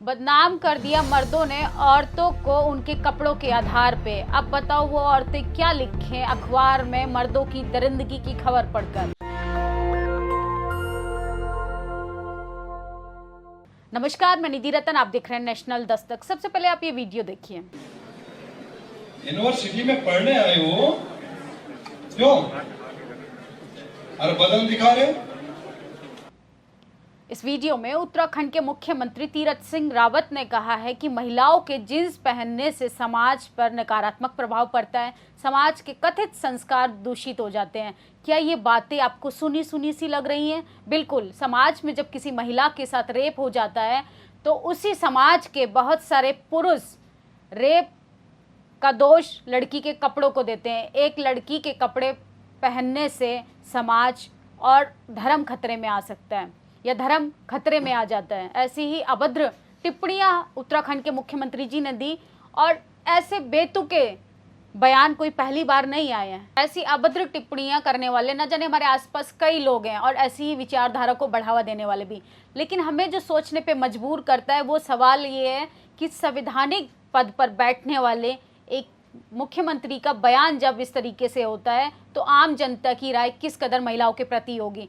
बदनाम कर दिया मर्दों ने औरतों को उनके कपड़ों के आधार पे। अब बताओ वो औरतें क्या लिखें अखबार में मर्दों की दरिंदगी की खबर पढ़कर। नमस्कार, मैं निधि रतन, आप देख रहे हैं नेशनल दस्तक। सबसे पहले आप ये वीडियो देखिए। यूनिवर्सिटी में पढ़ने आए हो क्यों? अरे बदन दिखा रहे। इस वीडियो में उत्तराखंड के मुख्यमंत्री तीरथ सिंह रावत ने कहा है कि महिलाओं के जींस पहनने से समाज पर नकारात्मक प्रभाव पड़ता है, समाज के कथित संस्कार दूषित हो जाते हैं। क्या ये बातें आपको सुनी सुनी सी लग रही हैं? बिल्कुल। समाज में जब किसी महिला के साथ रेप हो जाता है तो उसी समाज के बहुत सारे पुरुष रेप का दोष लड़की के कपड़ों को देते हैं। एक लड़की के कपड़े पहनने से समाज और धर्म खतरे में आ सकता है या धर्म खतरे में आ जाता है। ऐसी ही अभद्र टिप्पणियां उत्तराखंड के मुख्यमंत्री जी ने दी और ऐसे बेतुके बयान कोई पहली बार नहीं आए हैं। ऐसी अभद्र टिप्पणियां करने वाले न जाने हमारे आसपास कई लोग हैं और ऐसी ही विचारधारा को बढ़ावा देने वाले भी। लेकिन हमें जो सोचने पे मजबूर करता है वो सवाल ये है कि संवैधानिक पद पर बैठने वाले एक मुख्यमंत्री का बयान जब इस तरीके से होता है तो आम जनता की राय किस कदर महिलाओं के प्रति होगी।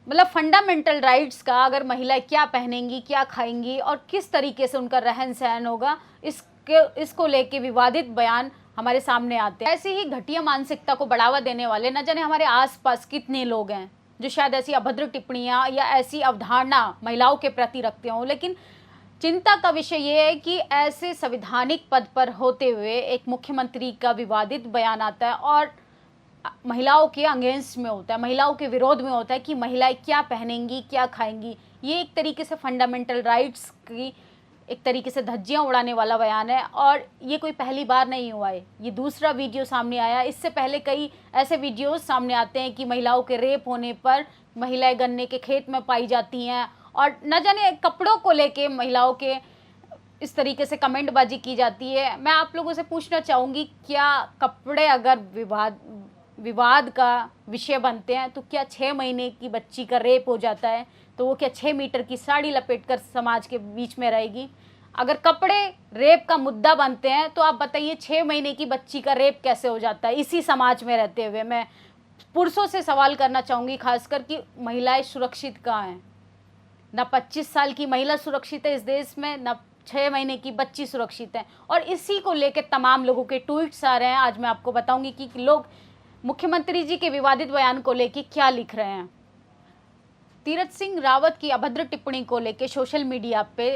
मतलब फंडामेंटल राइट्स का अगर महिलाएं क्या पहनेंगी, क्या खाएंगी और किस तरीके से उनका रहन सहन होगा, इसको लेके विवादित बयान हमारे सामने आते हैं। ऐसी ही घटिया मानसिकता को बढ़ावा देने वाले न जाने हमारे आसपास कितने लोग हैं जो शायद ऐसी अभद्र टिप्पणियां या ऐसी अवधारणा महिलाओं के प्रति रखते हों। लेकिन चिंता का विषय ये है कि ऐसे संवैधानिक पद पर होते हुए एक मुख्यमंत्री का विवादित बयान आता है और महिलाओं के अगेंस्ट में होता है, महिलाओं के विरोध में होता है कि महिलाएं क्या पहनेंगी, क्या खाएंगी। ये एक तरीके से फंडामेंटल राइट्स की एक तरीके से धज्जियां उड़ाने वाला बयान है और ये कोई पहली बार नहीं हुआ है। ये दूसरा वीडियो सामने आया। इससे पहले कई ऐसे वीडियोस सामने आते हैं कि महिलाओं के रेप होने पर महिलाएं गन्ने के खेत में पाई जाती हैं और न जाने कपड़ों को लेके महिलाओं के इस तरीके से कमेंटबाजी की जाती है। मैं आप लोगों से पूछना चाहूँगी, क्या कपड़े अगर विवाद का विषय बनते हैं तो क्या 6 महीने की बच्ची का रेप हो जाता है तो वो क्या 6 मीटर की साड़ी लपेटकर समाज के बीच में रहेगी? अगर कपड़े रेप का मुद्दा बनते हैं तो आप बताइए 6 महीने की बच्ची का रेप कैसे हो जाता है इसी समाज में रहते हुए। मैं पुरुषों से सवाल करना चाहूँगी खासकर कि महिलाएं सुरक्षित कहाँ हैं? ना 25 साल की महिला सुरक्षित है इस देश में, ना 6 महीने की बच्ची सुरक्षित है। और इसी को लेकर तमाम लोगों के ट्वीट्स आ रहे हैं। आज मैं आपको बताऊंगी कि लोग मुख्यमंत्री जी के विवादित बयान को लेकर क्या लिख रहे हैं। तीरथ सिंह रावत की अभद्र टिप्पणी को लेकर सोशल मीडिया पे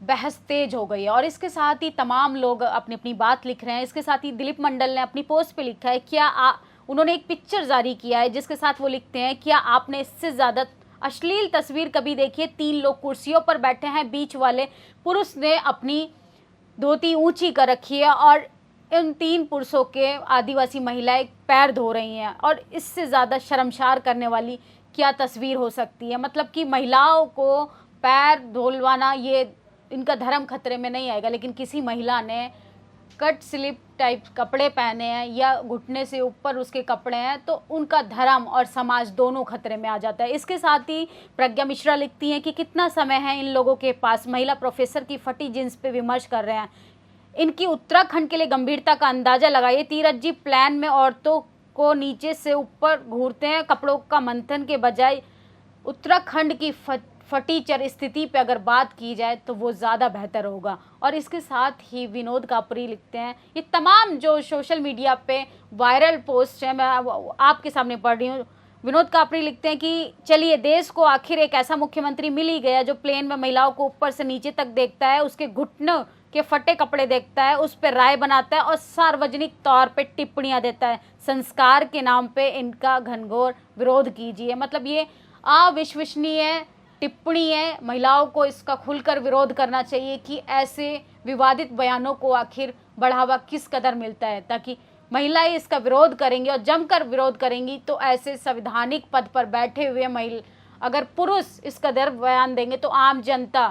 बहस तेज हो गई है और इसके साथ ही तमाम लोग अपनी अपनी बात लिख रहे हैं। इसके साथ ही दिलीप मंडल ने अपनी पोस्ट पे लिखा है, उन्होंने एक पिक्चर जारी किया है जिसके साथ वो लिखते हैं, क्या आपने इससे ज़्यादा अश्लील तस्वीर कभी देखी है? 3 लोग कुर्सियों पर बैठे हैं, बीच वाले पुरुष ने अपनी धोती ऊंची कर रखी है और इन 3 पुरुषों के आदिवासी महिलाएं पैर धो रही हैं और इससे ज़्यादा शर्मसार करने वाली क्या तस्वीर हो सकती है? मतलब कि महिलाओं को पैर धुलवाना ये इनका धर्म खतरे में नहीं आएगा, लेकिन किसी महिला ने कट स्लिप टाइप कपड़े पहने हैं या घुटने से ऊपर उसके कपड़े हैं तो उनका धर्म और समाज दोनों खतरे में आ जाता है। इसके साथ ही प्रज्ञा मिश्रा लिखती हैं कि कितना समय है इन लोगों के पास, महिला प्रोफेसर की फटी जींस पे विमर्श कर रहे हैं। इनकी उत्तराखंड के लिए गंभीरता का अंदाजा लगाइए। तीरथ जी प्लान में औरतों को नीचे से ऊपर घूरते हैं, कपड़ों का मंथन के बजाय उत्तराखंड की फटीचर स्थिति पे अगर बात की जाए तो वो ज़्यादा बेहतर होगा। और इसके साथ ही विनोद कापरी लिखते हैं, ये तमाम जो सोशल मीडिया पे वायरल पोस्ट है मैं आपके सामने पढ़ रही हूँ। विनोद कापरी लिखते हैं कि चलिए, देश को आखिर एक ऐसा मुख्यमंत्री मिल ही गया जो प्लेन में महिलाओं को ऊपर से नीचे तक देखता है, उसके घुटनों के फटे कपड़े देखता है, उस पर राय बनाता है और सार्वजनिक तौर पे टिप्पणियां देता है। संस्कार के नाम पे इनका घनघोर विरोध कीजिए। मतलब ये अविश्वसनीय टिप्पणी है। महिलाओं को इसका खुलकर विरोध करना चाहिए कि ऐसे विवादित बयानों को आखिर बढ़ावा किस कदर मिलता है, ताकि महिलाएं इसका विरोध करेंगी और जमकर विरोध करेंगी तो ऐसे संवैधानिक पद पर बैठे हुए अगर पुरुष इस कदर बयान देंगे तो आम जनता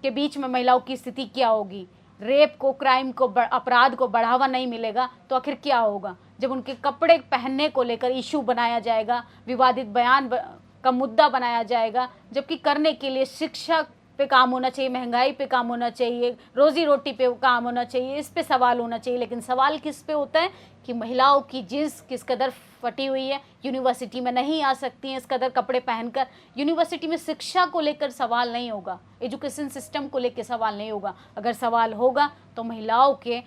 के बीच में महिलाओं की स्थिति क्या होगी? रेप को, क्राइम को, अपराध को बढ़ावा नहीं मिलेगा तो आखिर क्या होगा? जब उनके कपड़े पहनने को लेकर इशू बनाया जाएगा, विवादित बयान का मुद्दा बनाया जाएगा, जबकि करने के लिए शिक्षा पे काम होना चाहिए, महंगाई पे काम होना चाहिए, रोजी रोटी पे काम होना चाहिए, इस पे सवाल होना चाहिए। लेकिन सवाल किस पे होता है कि महिलाओं की जींस किस कदर फटी हुई है, यूनिवर्सिटी में नहीं आ सकती हैं इस कदर कपड़े पहनकर। यूनिवर्सिटी में शिक्षा को लेकर सवाल नहीं होगा, एजुकेशन सिस्टम को लेकर सवाल नहीं होगा। अगर सवाल होगा तो महिलाओं के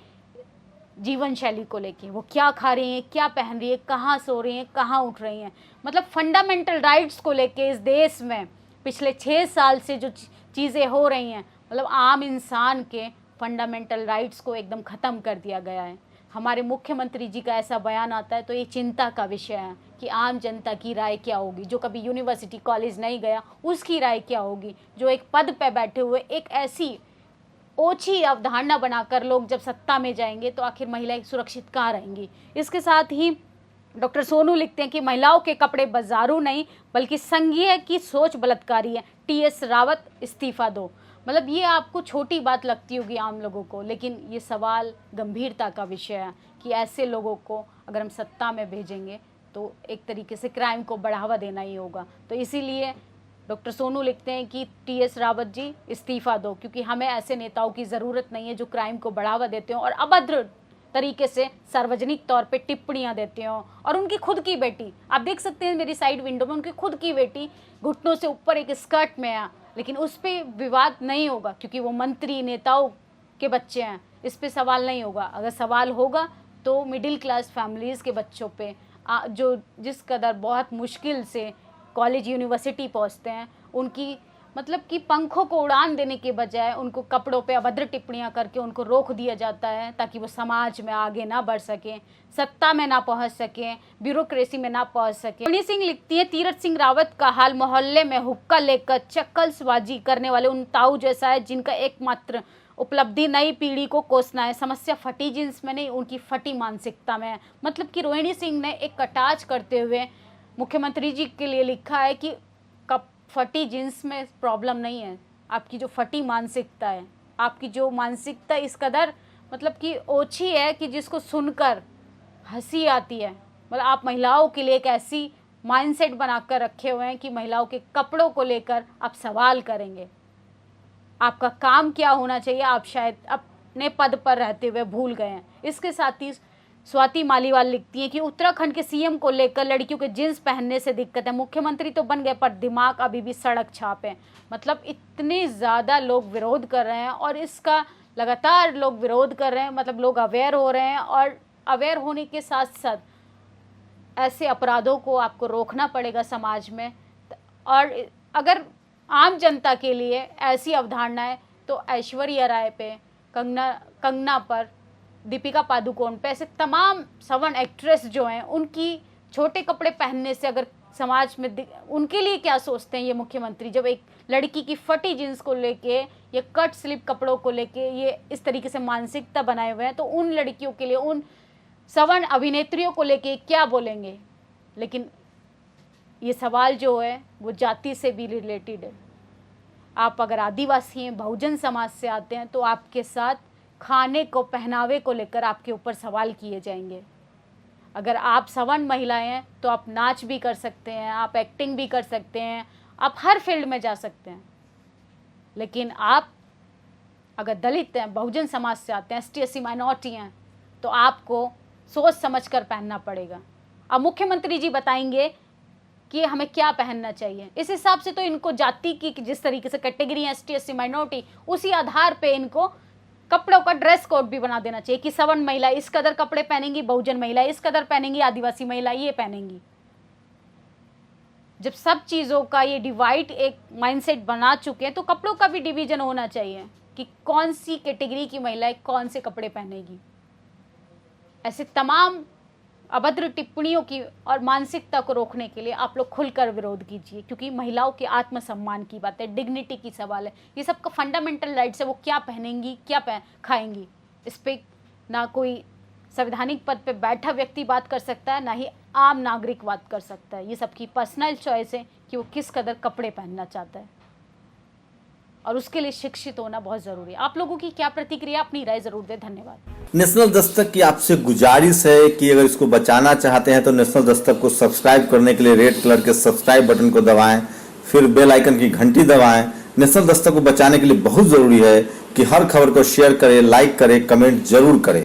जीवन शैली को लेके, वो क्या खा रही हैं, क्या पहन रही है, कहाँ सो रही हैं, कहाँ उठ रही हैं, मतलब फंडामेंटल राइट्स को लेके इस देश में पिछले 6 साल से जो चीज़ें हो रही हैं, मतलब आम इंसान के फंडामेंटल राइट्स को एकदम ख़त्म कर दिया गया है। हमारे मुख्यमंत्री जी का ऐसा बयान आता है तो ये चिंता का विषय है कि आम जनता की राय क्या होगी, जो कभी यूनिवर्सिटी कॉलेज नहीं गया उसकी राय क्या होगी, जो एक पद पे बैठे हुए एक ऐसी ओछी अवधारणा बनाकर लोग जब सत्ता में जाएंगे तो आखिर महिलाएं सुरक्षित कहाँ रहेंगी। इसके साथ ही डॉक्टर सोनू लिखते हैं कि महिलाओं के कपड़े बाजारू नहीं बल्कि संघीय की सोच बलात्कारी है, टीएस रावत इस्तीफा दो। मतलब ये आपको छोटी बात लगती होगी आम लोगों को, लेकिन ये सवाल गंभीरता का विषय है कि ऐसे लोगों को अगर हम सत्ता में भेजेंगे तो एक तरीके से क्राइम को बढ़ावा देना ही होगा। तो इसीलिए डॉक्टर सोनू लिखते हैं कि टीएस रावत जी इस्तीफा दो, क्योंकि हमें ऐसे नेताओं की ज़रूरत नहीं है जो क्राइम को बढ़ावा देते हो और अभद्र तरीके से सार्वजनिक तौर पे टिप्पणियां देते हो। और उनकी खुद की बेटी, आप देख सकते हैं मेरी साइड विंडो में, उनकी खुद की बेटी घुटनों से ऊपर एक स्कर्ट में है, लेकिन उस पर विवाद नहीं होगा क्योंकि वो मंत्री नेताओं के बच्चे हैं, इस पर सवाल नहीं होगा। अगर सवाल होगा तो मिडिल क्लास फैमिलीज़ के बच्चों पे जो जिस कदर बहुत मुश्किल से कॉलेज यूनिवर्सिटी पहुंचते हैं, उनकी मतलब कि पंखों को उड़ान देने के बजाय उनको कपड़ों पे अभद्र टिप्पणियां करके उनको रोक दिया जाता है ताकि वो समाज में आगे ना बढ़ सकें, सत्ता में ना पहुंच सकें, ब्यूरोक्रेसी में ना पहुंच सकें। मणि सिंह लिखती है तीरथ सिंह रावत का हाल मोहल्ले में हुक्का लेकर चक्कलबाजी करने वाले उन ताऊ जैसा है जिनका एकमात्र उपलब्धि नई पीढ़ी को कोसना है। समस्या फटी जींस में नहीं, उनकी फटी मानसिकता में है। मतलब कि रोहिणी सिंह ने एक कटाच करते हुए मुख्यमंत्री जी के लिए लिखा है कि फटी जींस में प्रॉब्लम नहीं है, आपकी जो फटी मानसिकता है, आपकी जो मानसिकता इस कदर मतलब कि ओछी है कि जिसको सुनकर हंसी आती है। मतलब आप महिलाओं के लिए एक ऐसी माइंडसेट बनाकर रखे हुए हैं कि महिलाओं के कपड़ों को लेकर आप सवाल करेंगे। आपका काम क्या होना चाहिए आप शायद अपने पद पर रहते हुए भूल गए हैं। इसके साथ ही स्वाति मालीवाल लिखती है कि उत्तराखंड के सीएम को लेकर लड़कियों के जींस पहनने से दिक्कत है, मुख्यमंत्री तो बन गए पर दिमाग अभी भी सड़क छाप है। मतलब इतने ज़्यादा लोग विरोध कर रहे हैं और इसका लगातार लोग विरोध कर रहे हैं, मतलब लोग अवेयर हो रहे हैं और अवेयर होने के साथ साथ ऐसे अपराधों को आपको रोकना पड़ेगा समाज में। और अगर आम जनता के लिए ऐसी अवधारणा है तो ऐश्वर्या राय पे, कंगना पर, दीपिका पादुकोण पे, ऐसे तमाम सवर्ण एक्ट्रेस जो हैं उनकी छोटे कपड़े पहनने से अगर समाज में उनके लिए क्या सोचते हैं ये मुख्यमंत्री, जब एक लड़की की फटी जींस को लेके या कट स्लिप कपड़ों को लेके ये इस तरीके से मानसिकता बनाए हुए हैं, तो उन लड़कियों के लिए, उन सवर्ण अभिनेत्रियों को लेके क्या बोलेंगे। लेकिन ये सवाल जो है वो जाति से भी रिलेटेड है। आप अगर आदिवासी हैं, बहुजन समाज से आते हैं, तो आपके साथ खाने को, पहनावे को लेकर आपके ऊपर सवाल किए जाएंगे। अगर आप सवर्ण महिलाएं हैं तो आप नाच भी कर सकते हैं, आप एक्टिंग भी कर सकते हैं, आप हर फील्ड में जा सकते हैं। लेकिन आप अगर दलित हैं, बहुजन समाज से आते हैं, ST/SC माइनॉरिटी हैं, तो आपको सोच समझ कर पहनना पड़ेगा। अब मुख्यमंत्री जी बताएंगे कि हमें क्या पहनना चाहिए। इस हिसाब से तो इनको जाति की जिस तरीके से कैटेगरी है ST/SC माइनॉरिटी, उसी आधार पे इनको कपड़ों का ड्रेस कोड भी बना देना चाहिए कि सवर्ण महिला इस कदर कपड़े पहनेंगी, बहुजन महिला इस कदर पहनेंगी, आदिवासी महिला ये पहनेंगी। जब सब चीज़ों का ये डिवाइड एक माइंडसेट बना चुके हैं तो कपड़ों का भी डिवीजन होना चाहिए कि कौन सी कैटेगरी की महिलाएं कौन से कपड़े पहनेगी। ऐसे तमाम अभद्र टिप्पणियों की और मानसिकता को रोकने के लिए आप लोग खुलकर विरोध कीजिए, क्योंकि महिलाओं के आत्मसम्मान की बात है, डिग्निटी की सवाल है, ये सबका फंडामेंटल राइट्स है। वो क्या पहनेंगी, क्या खाएंगी, इस पर ना कोई संवैधानिक पद पे बैठा व्यक्ति बात कर सकता है, ना ही आम नागरिक बात कर सकता है। ये सबकी पर्सनल चॉइस है कि वो किस कदर कपड़े पहनना चाहता है, और उसके लिए शिक्षित होना बहुत ज़रूरी है। आप लोगों की क्या प्रतिक्रिया, अपनी राय ज़रूर दें। धन्यवाद। नेशनल दस्तक की आपसे गुजारिश है कि अगर इसको बचाना चाहते हैं तो नेशनल दस्तक को सब्सक्राइब करने के लिए रेड कलर के सब्सक्राइब बटन को दबाएं, फिर बेल आइकन की घंटी दबाएं, नेशनल दस्तक को बचाने के लिए बहुत जरूरी है कि हर खबर को शेयर करें, लाइक करें, कमेंट जरूर करें।